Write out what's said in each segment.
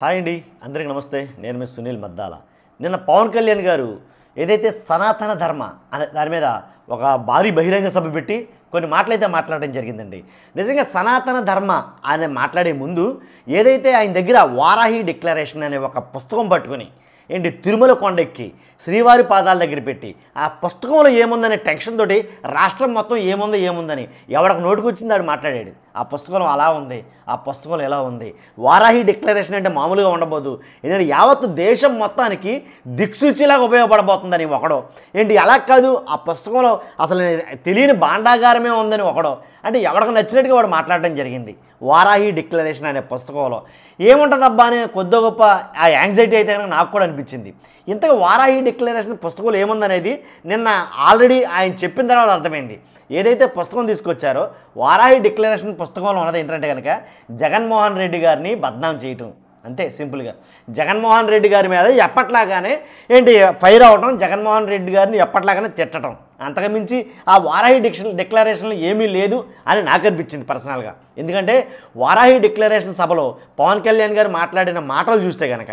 Hi అండి, అందరికీ నమస్తే. నేను మీ సునీల్ మద్దాల. నిన్న పవన్ కళ్యాణ్ గారు ఏదైతే సనాతన ధర్మ అనే దాని మీద ఒక భారీ బహిరంగ సభ పెట్టి కొన్ని మాటలైతే మాట్లాడడం జరిగిందండి. నిజంగా సనాతన ధర్మ ఆయన మాట్లాడే ముందు ఏదైతే ఆయన దగ్గర వారాహి డిక్లరేషన్ అనే ఒక పుస్తకం పట్టుకొని ఏంటి తిరుమల కొండెక్కి శ్రీవారి పాదాల దగ్గర పెట్టి ఆ పుస్తకంలో ఏముందనే టెన్షన్ తోటి రాష్ట్రం మొత్తం ఏముందని ఎవరికి నోటికి వచ్చింది ఆడు మాట్లాడాడు. ఆ పుస్తకంలో అలా ఉంది, ఆ పుస్తకంలో ఎలా ఉంది. వారాహి డిక్లరేషన్ అంటే మామూలుగా ఉండబోదు, ఎందుకంటే యావత్ దేశం మొత్తానికి దిక్సూచిలాగా ఉపయోగపడబోతుందని ఒకడో, ఏంటి అలా కాదు ఆ పుస్తకంలో అసలు తెలియని భాండాగారమే ఉందని ఒకడో, అంటే ఎవరికి నచ్చినట్టుగా వాడు మాట్లాడడం జరిగింది. వారాహి డిక్లరేషన్ అనే పుస్తకంలో ఏముంటుందబ్బా అని కొద్ది గొప్ప ఆ యాంగ్జైటీ అయితే కనుక నాకు కూడా అనిపించింది. ఇంతగా వారాహి డిక్లరేషన్ పుస్తకంలో ఏముందనేది నిన్న ఆల్రెడీ ఆయన చెప్పిన తర్వాత అర్థమైంది. ఏదైతే పుస్తకం తీసుకొచ్చారో వారాహి డిక్లరేషన్ పుస్తకంలో ఉన్నది ఏంటంటే కనుక జగన్మోహన్ రెడ్డి గారిని బద్నాం చేయటం, అంతే సింపుల్గా. జగన్మోహన్ రెడ్డి గారి మీద ఎప్పట్లాగానే ఏంటి ఫైర్ అవ్వటం, జగన్మోహన్ రెడ్డి గారిని ఎప్పట్లాగానే తిట్టడం, అంతకుమించి ఆ వారాహి డిక్లరేషన్లో ఏమీ లేదు అని నాకు అనిపించింది పర్సనల్గా. ఎందుకంటే వారాహి డిక్లరేషన్ సభలో పవన్ కళ్యాణ్ గారు మాట్లాడిన మాటలు చూస్తే కనుక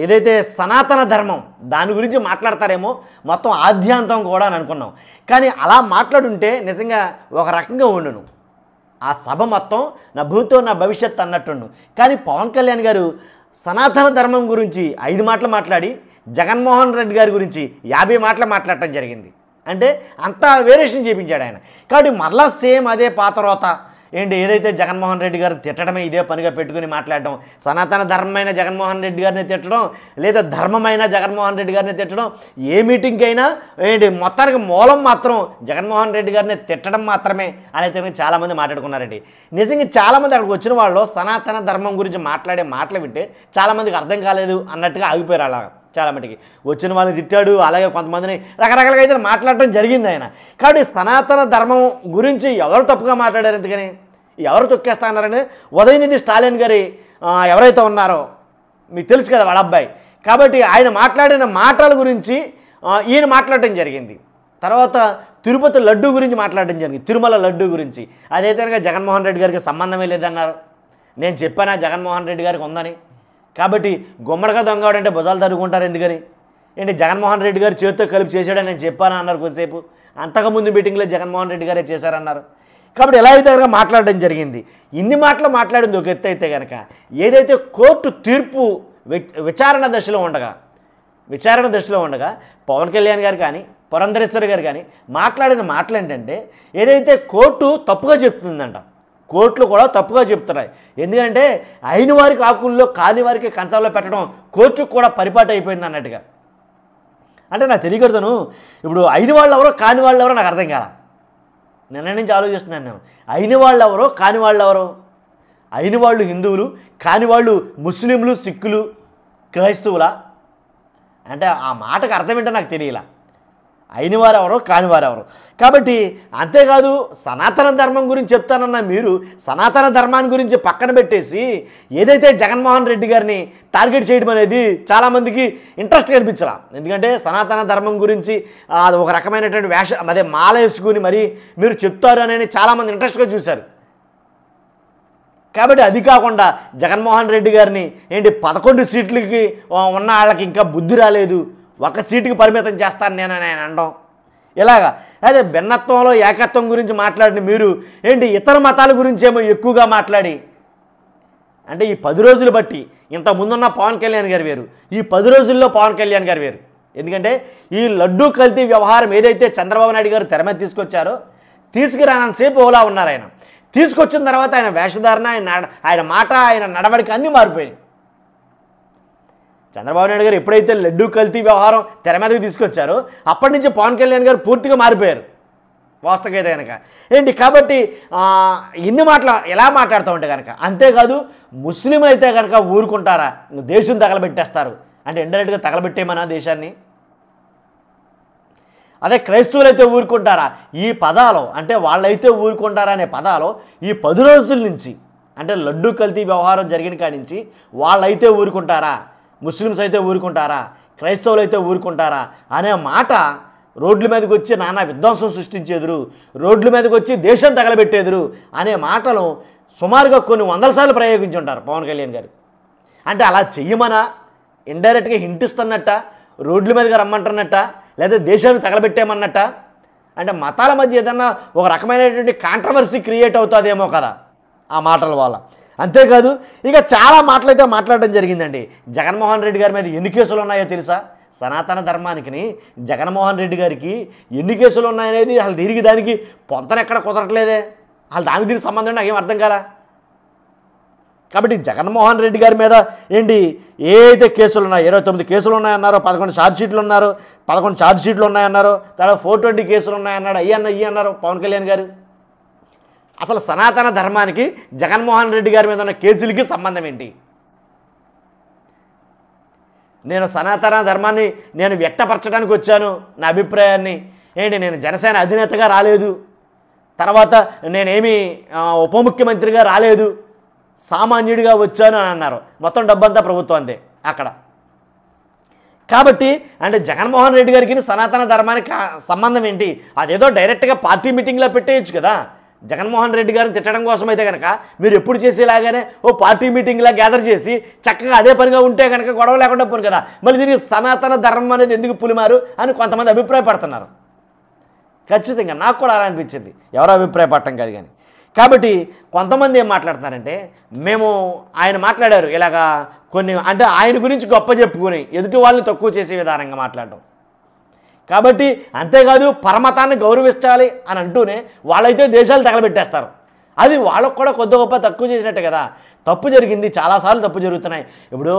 ఏదైతే సనాతన ధర్మం దాని గురించి మాట్లాడతారేమో మొత్తం ఆద్యాంతం కూడా అని అనుకున్నాం. కానీ అలా మాట్లాడుంటే నిజంగా ఒక రకంగా ఉండును ఆ సభ మొత్తం, నా భూతో నా భవిష్యత్ అన్నట్టుండు. కానీ పవన్ కళ్యాణ్ గారు సనాతన ధర్మం గురించి 5 మాటలు మాట్లాడి జగన్మోహన్ రెడ్డి గారి గురించి 50 మాటలు మాట్లాడటం జరిగింది. అంటే అంతా వేరియేషన్ చేయించాడు ఆయన. కాబట్టి మరలా సేమ్ అదే పాత రోత ఏంటి ఏదైతే జగన్మోహన్ రెడ్డి గారిని తిట్టడమే ఇదే పనిగా పెట్టుకుని మాట్లాడడం, సనాతన ధర్మమైన జగన్మోహన్ రెడ్డి గారిని తిట్టడం, లేదా ధర్మమైన జగన్మోహన్ రెడ్డి గారిని తిట్టడం, ఏ మీటింగ్కి అయినా ఏంటి మొత్తానికి మూలం మాత్రం జగన్మోహన్ రెడ్డి గారిని తిట్టడం మాత్రమే అనేది చాలామంది మాట్లాడుకున్నారండి. నిజంగా చాలామంది అక్కడికి వచ్చిన వాళ్ళు సనాతన ధర్మం గురించి మాట్లాడే మాటలు వింటే చాలామందికి అర్థం కాలేదు అన్నట్టుగా ఆగిపోయారు. అలా చాలా మటుకి వచ్చిన వాళ్ళని తిట్టాడు, అలాగే కొంతమందిని రకరకాలుగా అయితే మాట్లాడటం జరిగింది ఆయన. కాబట్టి సనాతన ధర్మం గురించి ఎవరు తప్పుగా మాట్లాడారు, ఎందుకని ఎవరు తొక్కేస్తా అన్నారని ఉదయనిధి స్టాలిన్ గారి ఎవరైతే ఉన్నారో మీకు తెలుసు కదా వాళ్ళ అబ్బాయి. కాబట్టి ఆయన మాట్లాడిన మాటల గురించి ఈయన మాట్లాడటం జరిగింది. తర్వాత తిరుపతి లడ్డు గురించి మాట్లాడడం జరిగింది, తిరుమల లడ్డు గురించి. అదైతే కనుక జగన్మోహన్ రెడ్డి గారికి సంబంధమే లేదన్నారు. నేను చెప్పానా జగన్మోహన్ రెడ్డి గారికి ఉందని. కాబట్టి గుమ్మడిగా దొంగవాడంటే భుజాలు తరుగుంటారు ఎందుకని, ఏంటి జగన్మోహన్ రెడ్డి గారు చేతితో కలిపి చేశాడని నేను చెప్పానా అన్నారు కొద్దిసేపు. అంతకుముందు మీటింగ్లో జగన్మోహన్ రెడ్డి గారే చేశారన్నారు. కాబట్టి ఎలా అయితే కనుక మాట్లాడడం జరిగింది. ఇన్ని మాటలు మాట్లాడింది ఒక ఎత్తు అయితే కనుక ఏదైతే కోర్టు తీర్పు విచారణ దశలో ఉండగా పవన్ కళ్యాణ్ గారు కానీ పురంధరేశ్వరి గారు కానీ మాట్లాడిన మాటలు ఏంటంటే ఏదైతే కోర్టు తప్పుగా చెప్తుందంట, కోర్టులు కూడా తప్పుగా చెప్తున్నాయి. ఎందుకంటే అయిన వారికి ఆకుల్లో కాని వారికి కంచాల్లో పెట్టడం కోర్టుకు కూడా పరిపాటు అయిపోయింది అన్నట్టుగా. అంటే నాకు తెలియకూడదును, ఇప్పుడు అయిన వాళ్ళు ఎవరో కాని వాళ్ళు ఎవరో నాకు అర్థం కాల. నిన్న నుంచి ఆలోచిస్తున్నాను నేను. అయిన వాళ్ళు ఎవరో కాని వాళ్ళు ఎవరో. అయిన వాళ్ళు హిందువులు, కాని వాళ్ళు ముస్లింలు, సిక్కులు, క్రైస్తవులా? అంటే ఆ మాటకు అర్థం ఏంటో నాకు తెలియలా. అయిన వారు ఎవరో కాని వారు ఎవరో. కాబట్టి అంతేకాదు సనాతన ధర్మం గురించి చెప్తానన్న మీరు సనాతన ధర్మాన్ని గురించి పక్కన పెట్టేసి ఏదైతే జగన్మోహన్ రెడ్డి గారిని టార్గెట్ చేయడం అనేది చాలామందికి ఇంట్రెస్ట్ కనిపించాల. ఎందుకంటే సనాతన ధర్మం గురించి అది ఒక రకమైనటువంటి అదే మాల వేసుకుని మరి మీరు చెప్తారు అనేది చాలామంది ఇంట్రెస్ట్గా చూశారు. కాబట్టి అది కాకుండా జగన్మోహన్ రెడ్డి గారిని ఏంటి 11 సీట్లకి ఉన్న వాళ్ళకి ఇంకా బుద్ధి రాలేదు, 1 సీటుకి పరిమితం చేస్తాను నేను అనడం. ఇలాగా అదే భిన్నత్వంలో ఏకత్వం గురించి మాట్లాడిన మీరు ఏంటి ఇతర మతాల గురించి ఏమో ఎక్కువగా మాట్లాడి, అంటే ఈ 10 రోజులు బట్టి ఇంతకుముందున్న పవన్ కళ్యాణ్ గారు వేరు, ఈ 10 రోజుల్లో పవన్ కళ్యాణ్ గారు వేరు. ఎందుకంటే ఈ లడ్డూ కల్తీ వ్యవహారం ఏదైతే చంద్రబాబు నాయుడు గారు తెర మీద తీసుకొచ్చారో తీసుకురానంతసేపు ఓలా ఉన్నారు. ఆయన తీసుకొచ్చిన తర్వాత ఆయన వేషధారణ, ఆయన మాట, ఆయన నడవడిక అన్నీ మారిపోయాయి. చంద్రబాబు నాయుడు గారు ఎప్పుడైతే లడ్డూ కల్తీ వ్యవహారం తెర మీదకి తీసుకొచ్చారో అప్పటి నుంచి పవన్ కళ్యాణ్ గారు పూర్తిగా మారిపోయారు వాస్తవం అయితే కనుక. ఏంటి కాబట్టి ఇన్ని మాటలు ఎలా మాట్లాడుతూ ఉంటే కనుక. అంతేకాదు ముస్లిం అయితే కనుక ఊరుకుంటారా, దేశం తగలబెట్టేస్తారు అంటే ఇండైరెక్ట్గా తగలబెట్టేమన్నా దేశాన్ని. అదే క్రైస్తవులు అయితే ఊరుకుంటారా, ఈ పదాలు అంటే వాళ్ళైతే ఊరుకుంటారా అనే పదాలు ఈ 10 రోజుల నుంచి అంటే లడ్డూ కల్తీ వ్యవహారం జరిగిన కాడి నుంచి వాళ్ళైతే ఊరుకుంటారా, ముస్లిమ్స్ అయితే ఊరుకుంటారా, క్రైస్తవులు అయితే ఊరుకుంటారా అనే మాట రోడ్ల మీదకి వచ్చి నానా విధ్వంసం సృష్టించేదురు, రోడ్ల మీదకి వచ్చి దేశం తగలబెట్టేదురు అనే మాటలు సుమారుగా కొన్ని వందల సార్లు ప్రయోగించి ఉంటారు పవన్ కళ్యాణ్ గారు. అంటే అలా చెయ్యమనా, ఇండైరెక్ట్గా హింట్ ఇస్తున్నట్ట, రోడ్ల మీదగా రమ్మంటున్నట్ట, లేదా దేశాన్ని తగలబెట్టేమన్నట్ట, అంటే మతాల మధ్య ఏదన్నా ఒక రకమైనటువంటి కాంట్రవర్సీ క్రియేట్ అవుతుందేమో కదా ఆ మాటల వల్ల. అంతేకాదు ఇక చాలా మాటలైతే మాట్లాడడం జరిగిందండి. జగన్మోహన్ రెడ్డి గారి మీద ఎన్ని కేసులు ఉన్నాయో తెలుసా? సనాతన ధర్మానికి జగన్మోహన్ రెడ్డి గారికి ఎన్ని కేసులు ఉన్నాయనేది అసలు దీనికి దానికి పొంతనెక్కడ కుదరట్లేదే. అసలు దానికి దీనికి సంబంధం నాకేం అర్థం కాలా. కాబట్టి జగన్మోహన్ రెడ్డి గారి మీద ఏంటి ఏదైతే కేసులు ఉన్నాయో, 29 కేసులు ఉన్నాయన్నారో, 11 ఛార్జ్షీట్లు ఉన్నారు, 11 ఛార్జ్షీట్లు ఉన్నాయన్నారు, తర్వాత 420 కేసులు ఉన్నాయన్నాడు, అయ్యి అన్నారు పవన్ కళ్యాణ్ గారు. అసలు సనాతన ధర్మానికి జగన్మోహన్ రెడ్డి గారి మీద ఉన్న కేసులకి సంబంధం ఏంటి? నేను సనాతన ధర్మాన్ని నేను వ్యక్తపరచడానికి వచ్చాను, నా అభిప్రాయాన్ని. ఏంటి, నేను జనసేన అధినేతగా రాలేదు, తర్వాత నేనేమి ఉప ముఖ్యమంత్రిగా రాలేదు, సామాన్యుడిగా వచ్చాను అని అన్నారు. మొత్తం డబ్బంతా ప్రభుత్వం అంతే అక్కడ. కాబట్టి అంటే జగన్మోహన్ రెడ్డి గారికి సనాతన ధర్మానికి సంబంధం ఏంటి? అదేదో డైరెక్ట్గా పార్టీ మీటింగ్లో పెట్టేయచ్చు కదా. జగన్మోహన్ రెడ్డి గారిని తిట్టడం కోసం అయితే కనుక మీరు ఎప్పుడు చేసేలాగానే ఓ పార్టీ మీటింగ్లా గ్యాదర్ చేసి చక్కగా అదే పనిగా ఉంటే కనుక గొడవ లేకుండా పోను కదా. మళ్ళీ దీనికి సనాతన ధర్మం అనేది ఎందుకు పులిమారు అని కొంతమంది అభిప్రాయపడుతున్నారు. ఖచ్చితంగా నాకు కూడా అలా అనిపించింది, ఎవరో అభిప్రాయపడటం కాదు కానీ. కాబట్టి కొంతమంది ఏం మాట్లాడుతున్నారంటే, మేము ఆయన మాట్లాడారు ఇలాగా కొన్ని, అంటే ఆయన గురించి గొప్ప చెప్పుకొని ఎదుటి వాళ్ళని తక్కువ చేసే విధానంగా మాట్లాడడం. కాబట్టి అంతేకాదు పరమతాన్ని గౌరవించాలి అని అంటూనే వాళ్ళైతే దేశాలు తగలబెట్టేస్తారు. అది వాళ్ళకు కూడా కొద్ది గొప్ప తక్కువ చేసినట్టే కదా. తప్పు జరిగింది, చాలాసార్లు తప్పు జరుగుతున్నాయి. ఇప్పుడు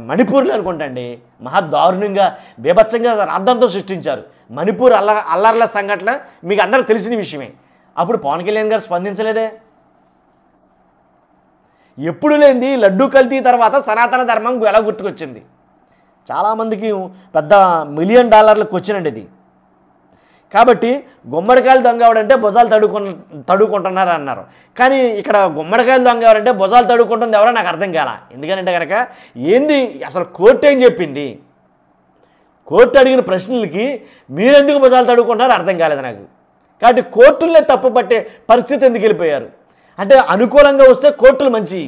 మణిపూర్లో అనుకుంటండి మహా దారుణంగా బీభత్సంగా రాద్ధాంతం సృష్టించారు. మణిపూర్ అల్లర్ల సంఘటన మీకు అందరికీ తెలిసిన విషయమే. అప్పుడు పవన్ కళ్యాణ్ గారు స్పందించలేదే. ఎప్పుడు లేనిది లడ్డూ కల్తీ తర్వాత సనాతన ధర్మం ఎలా గుర్తుకొచ్చింది? చాలామందికి పెద్ద $1 మిలియన్ వచ్చినండి ఇది. కాబట్టి గుమ్మడికాయలు దొంగవడంటే భుజాలు తడుకుంటున్నారు అన్నారు. కానీ ఇక్కడ గుమ్మడికాయలు దొంగవడంటే భుజాలు తడుకుంటుంది ఎవరో నాకు అర్థం కాల. ఎందుకంటే కనుక ఏంది అసలు కోర్టు ఏం చెప్పింది? కోర్టు అడిగిన ప్రశ్నలకి మీరెందుకు భుజాలు తడుకుంటున్నారో అర్థం కాలేదు నాకు. కాబట్టి కోర్టులనే తప్పు పట్టే పరిస్థితి ఎందుకు వెళ్ళిపోయారు? అంటే అనుకూలంగా వస్తే కోర్టులు మంచి,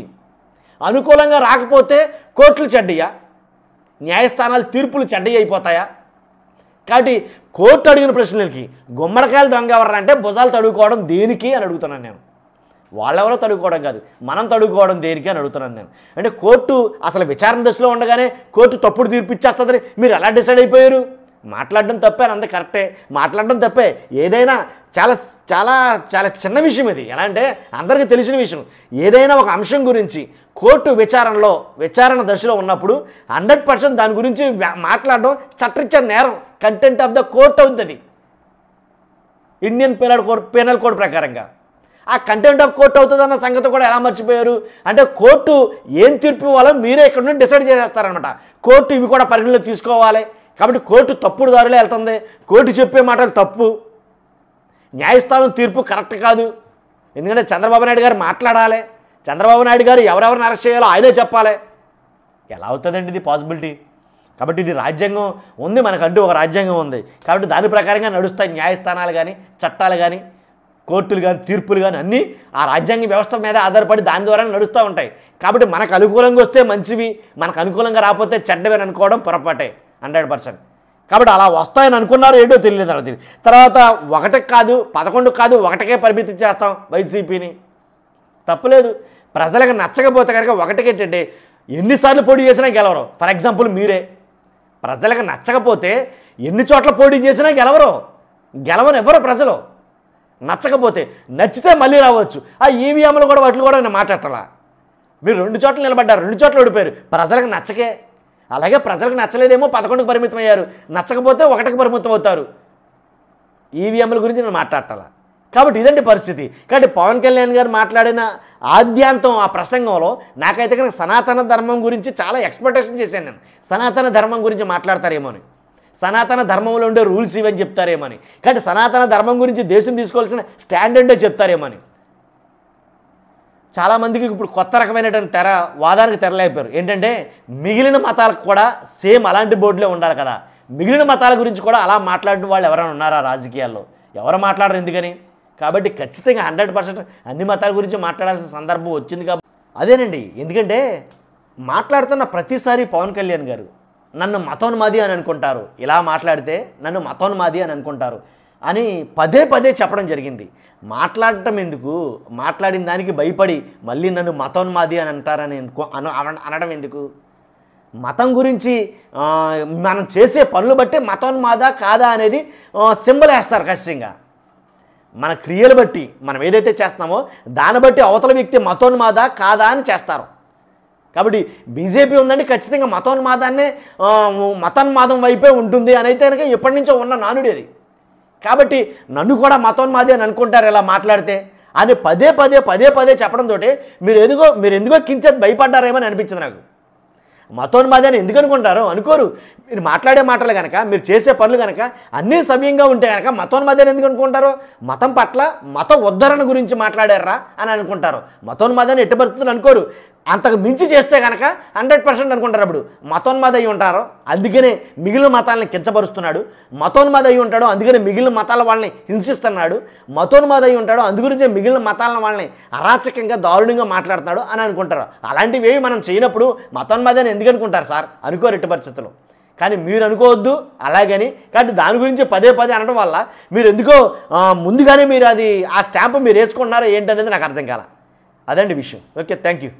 అనుకూలంగా రాకపోతే కోర్టులు చెడ్డయ్యా, న్యాయస్థానాలు తీర్పులు చెడ్డయ్య అయిపోతాయా? కాబట్టి కోర్టు అడిగిన ప్రశ్నలకి గుమ్మడికాయలు దొంగ ఎవరంటే భుజాలు తడుకోవడం దేనికి అని అడుగుతున్నాను నేను. వాళ్ళెవరో తడుకోవడం కాదు, మనం తడుకోవడం దేనికి అని అడుగుతున్నాను నేను. అంటే కోర్టు అసలు విచారణ దశలో ఉండగానే కోర్టు తప్పుడు తీర్పు ఇచ్చేస్తుందని మీరు ఎలా డిసైడ్ అయిపోయారు? మాట్లాడడం తప్పే, అంత కరెక్టే, మాట్లాడడం తప్పే. ఏదైనా చాలా చాలా చాలా చిన్న విషయం ఇది. ఎలా అంటే అందరికీ తెలిసిన విషయం. ఏదైనా ఒక అంశం గురించి కోర్టు విచారణ దశలో ఉన్నప్పుడు 100% దాని గురించి మాట్లాడడం చట్టరీత్యా నేరం, కంటెంట్ ఆఫ్ ద కోర్ట్ అవుతుంది ఇండియన్ పెనల్ కోడ్ ప్రకారంగా. ఆ కంటెంట్ ఆఫ్ కోర్ట్ అవుతుందన్న సంగతి కూడా ఎలా మర్చిపోయారు? అంటే కోర్టు ఏం తీర్పు ఇవ్వాలో మీరే ఇక్కడ నుండి డిసైడ్ చేసేస్తారనమాట. కోర్టు ఇవి కూడా పరిగణలో తీసుకోవాలి. కాబట్టి కోర్టు తప్పుడు దారిలో వెళ్తుంది, కోర్టు చెప్పే మాటలు తప్పు, న్యాయస్థానం తీర్పు కరెక్ట్ కాదు. ఎందుకంటే చంద్రబాబు నాయుడు గారు మాట్లాడాలి, చంద్రబాబు నాయుడు గారు ఎవరెవరిని అరెస్ట్ చేయాలో ఆయనే చెప్పాలి. ఎలా అవుతుందండి ఇది పాసిబిలిటీ? కాబట్టి ఇది రాజ్యాంగం ఉంది, మనకంటూ ఒక రాజ్యాంగం ఉంది. కాబట్టి దాని ప్రకారంగా నడుస్తాయి న్యాయస్థానాలు కానీ, చట్టాలు కానీ, కోర్టులు కానీ, తీర్పులు కానీ అన్నీ ఆ రాజ్యాంగ వ్యవస్థ మీద ఆధారపడి దాని ద్వారా నడుస్తూ ఉంటాయి. కాబట్టి మనకు అనుకూలంగా వస్తే మంచివి, మనకు అనుకూలంగా రాకపోతే చెడ్డవని అనుకోవడం పొరపాటే 100%. కాబట్టి అలా వస్తాయని అనుకున్నారు, ఏంటో తెలియలేదు. అలా తెలియదు. తర్వాత 1 కాదు 11 కాదు 1కే పరిమితి చేస్తాం వైసీపీని, తప్పులేదు. ప్రజలకు నచ్చకపోతే కనుక 1కి ఎన్నిసార్లు పోటీ చేసినా గెలవరు. ఫర్ ఎగ్జాంపుల్ మీరే ప్రజలకు నచ్చకపోతే ఎన్ని చోట్ల పోటీ చేసినా గెలవనివ్వరు ప్రజలు. నచ్చకపోతే, నచ్చితే మళ్ళీ రావచ్చు. ఆ ఈవీఎంలు కూడా వాటిని కూడా నేను మాట్లాడాలా. మీరు 2 చోట్ల నిలబడ్డారు, 2 చోట్ల ఓడిపోయారు, ప్రజలకు నచ్చకే. అలాగే ప్రజలకు నచ్చలేదేమో 11కి పరిమితం అయ్యారు, నచ్చకపోతే 1కి పరిమితం అవుతారు. ఈవీఎంల గురించి నేను మాట్లాడాలా. కాబట్టి ఇదండి పరిస్థితి. కాబట్టి పవన్ కళ్యాణ్ గారు మాట్లాడిన ఆద్యాంతం ఆ ప్రసంగంలో నాకైతే కనుక సనాతన ధర్మం గురించి చాలా ఎక్స్పెక్టేషన్ చేశాను నేను. సనాతన ధర్మం గురించి మాట్లాడతారేమో అని, సనాతన ధర్మంలో ఉండే రూల్స్ ఇవని చెప్తారేమో అని, కాబట్టి సనాతన ధర్మం గురించి దేశం తీసుకోవాల్సిన స్టాండర్డే చెప్తారేమో అని. చాలామందికి ఇప్పుడు కొత్త రకమైనటువంటి వాదానికి తెరలేపారు. ఏంటంటే మిగిలిన మతాలకు కూడా సేమ్ అలాంటి బోర్డులే ఉండాలి కదా, మిగిలిన మతాల గురించి కూడా అలా మాట్లాడిన వాళ్ళు ఎవరైనా ఉన్నారా రాజకీయాల్లో? ఎవరు మాట్లాడరు, ఎందుకని? కాబట్టి ఖచ్చితంగా 100% అన్ని మతాల గురించి మాట్లాడాల్సిన సందర్భం వచ్చింది కాబట్టి అదేనండి. ఎందుకంటే మాట్లాడుతున్న ప్రతిసారి పవన్ కళ్యాణ్ గారు నన్ను మతోన్మాది అని అనుకుంటారు, ఇలా మాట్లాడితే నన్ను మతోన్మాది అని అనుకుంటారు అని పదే పదే చెప్పడం జరిగింది. మాట్లాడటం ఎందుకు, మాట్లాడిన దానికి భయపడి మళ్ళీ నన్ను మతోన్మాది అని అంటారని అనడం ఎందుకు? మతం గురించి మనం చేసే పనులు బట్టి మతోన్మాదా కాదా అనేది సింబల్ వేస్తారు ఖచ్చితంగా. మన క్రియలు బట్టి మనం ఏదైతే చేస్తున్నామో దాన్ని బట్టి అవతల వ్యక్తి మతోన్మాదా కాదా అని చేస్తారు. కాబట్టి బీజేపీ ఉందంటే ఖచ్చితంగా మతోన్మాదం వైపే ఉంటుంది అని అయితే కనుక ఎప్పటి నుంచో ఉన్న నానుడి అది. కాబట్టి నన్ను కూడా మతోన్మాది అని అనుకుంటారు ఇలా మాట్లాడితే అని పదే పదే చెప్పడంతో మీరు ఎందుకో కించెత్ భయపడ్డారేమని అనిపించింది నాకు. మతోన్మాది అని ఎందుకు అనుకుంటారు? అనుకోరు. మీరు మాట్లాడే మాటలు కనుక, మీరు చేసే పనులు కనుక అన్నీ సవ్యంగా ఉంటే కనుక మతోన్మాది అని ఎందుకు అనుకుంటారు? మతం పట్ల మత ఉద్ధరణ గురించి మాట్లాడారా అని అనుకుంటారు. మతోన్మాది అని ఎట్టి పరిస్థితులు అనుకోరు. అంతకు మించి చేస్తే కనుక 100% అనుకుంటారు. అప్పుడు మతోన్మాది అయి ఉంటారు, అందుకనే మిగిలిన మతాలని కించపరుస్తున్నాడు. మతోన్మాది అయి ఉంటాడు, అందుకనే మిగిలిన మతాల వాళ్ళని హింసిస్తున్నాడు. మతోన్మాది అయి ఉంటాడు, అందుగురించే మిగిలిన మతాల వాళ్ళని అరాచకంగా దారుణంగా మాట్లాడుతున్నాడు అని అనుకుంటారు. అలాంటివి మనం చేయనప్పుడు మతోన్మాది అని ఎందుకు అనుకుంటారు సార్? అనుకోరు ఎట్టి పరిస్థితుల్లో. కానీ మీరు అనుకోవద్దు అలాగని. కాబట్టి దాని గురించి పదే అనడం వల్ల మీరు ఎందుకో ముందుగానే మీరు ఆ స్టాంపు మీరు వేసుకుంటున్నారో ఏంటనేది నాకు అర్థం కాల. అదండి విషయం. Okay, thank you.